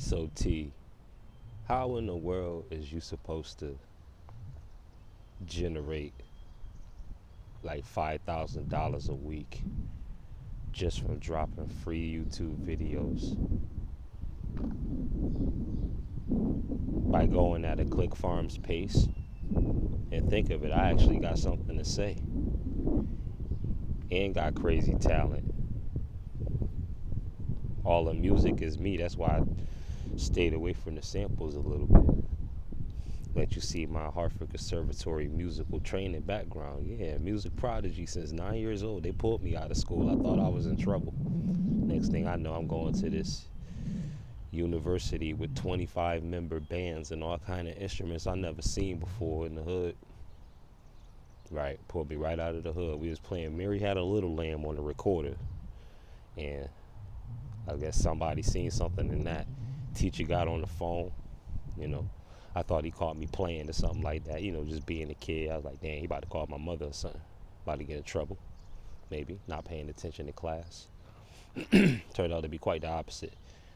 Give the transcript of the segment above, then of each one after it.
So T, how in the world is you supposed to generate like $5,000 a week just from dropping free YouTube videos by going at a click farm's pace? And think of it, I actually got something to say and got crazy talent. All the music is me. That's why I stayed away from the samples a little bit. Let you see my Hartford Conservatory musical training background. Yeah, music prodigy since 9 years old. They pulled me out of school. I thought I was in trouble. Next thing I know, I'm going to this university with 25 member bands and all kind of instruments I never seen before in the hood. Right, pulled me right out of the hood. We was playing Mary Had a Little Lamb on the recorder, and I guess somebody seen something in that. Teacher got on the phone, you know. I thought he caught me playing or something like that, you know, just being a kid. I was like, damn, he about to call my mother or something. About to get in trouble, maybe, not paying attention in class. Turned out to be quite the opposite.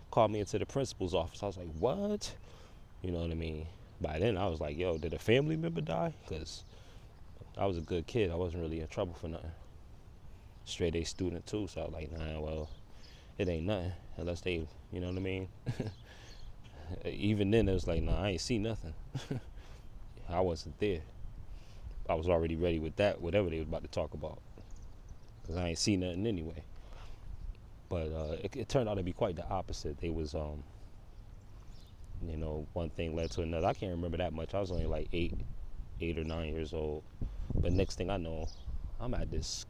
Called me into the principal's office. I was like, what? You know what I mean? By then, I was like, yo, did a family member die? Because I was a good kid. I wasn't really in trouble for nothing. Straight A student, too. So I was like, nah, well, it ain't nothing unless they, you know what I mean? Even then, it was like, nah, I ain't see nothing. I wasn't there. I was already ready with that, whatever they was about to talk about. Because I ain't see nothing anyway. But it turned out to be quite the opposite. They was, you know, one thing led to another. I can't remember that much. I was only like 8 or 9 years old. But next thing I know, I'm at this,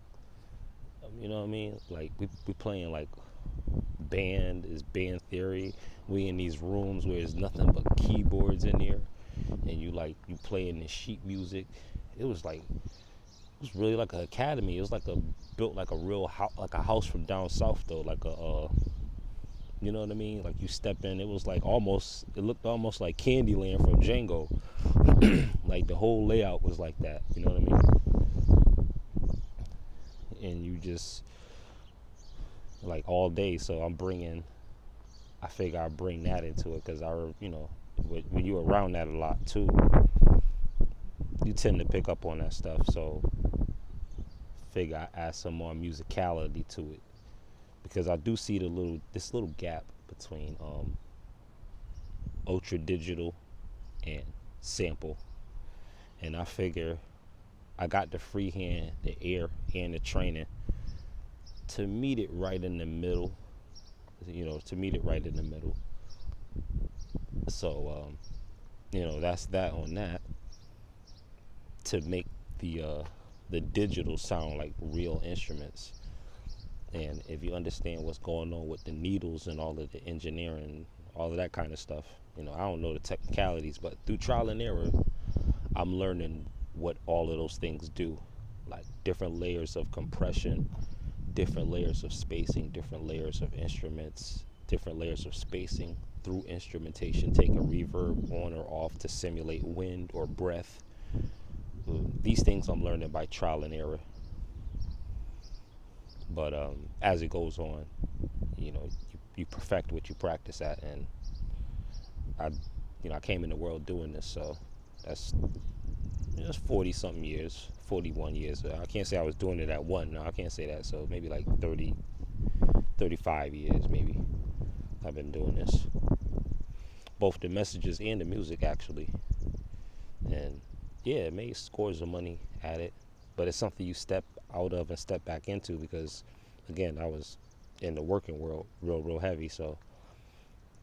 you know what I mean? Like, we playing like band theory. We in these rooms where there's nothing but keyboards in there. And you playing this sheet music. It was really like an academy. It was like built like a real house, like a house from down south though, like a you know what I mean? Like you step in, it was like it looked almost like Candyland from Django. Like the whole layout was like that, you know what I mean? And you just like all day. So I figure I bring that into it because you know, when you're around that a lot too, you tend to pick up on that stuff. So figure I add some more musicality to it because I do see this little gap between ultra digital and sample, and I figure I got the freehand, the air, and the training to meet it right in the middle. You know, to meet it right in the middle. So you know, that's that on that. To make the digital sound like real instruments. And if you understand what's going on with the needles and all of the engineering, all of that kind of stuff, you know, I don't know the technicalities, but through trial and error, I'm learning what all of those things do. Like different layers of compression, different layers of spacing, different layers of instruments, different layers of spacing through instrumentation, take a reverb on or off to simulate wind or breath. These things I'm learning by trial and error. But as it goes on, you know, you perfect what you practice at. And I came in the world doing this, so that's 40 something years, 41 years. I can't say I was doing it at one. No, I can't say that. So maybe like 30, 35 years maybe I've been doing this. Both the messages and the music actually. And yeah, it made scores of money at it, but it's something you step out of and step back into because, again, I was in the working world real heavy, so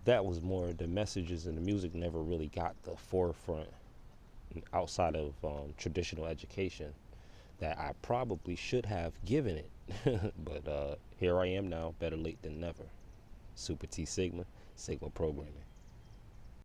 that was more the messages, and the music never really got the forefront outside of traditional education that I probably should have given it. But here I am now, better late than never. Super T Sigma, Sigma programming.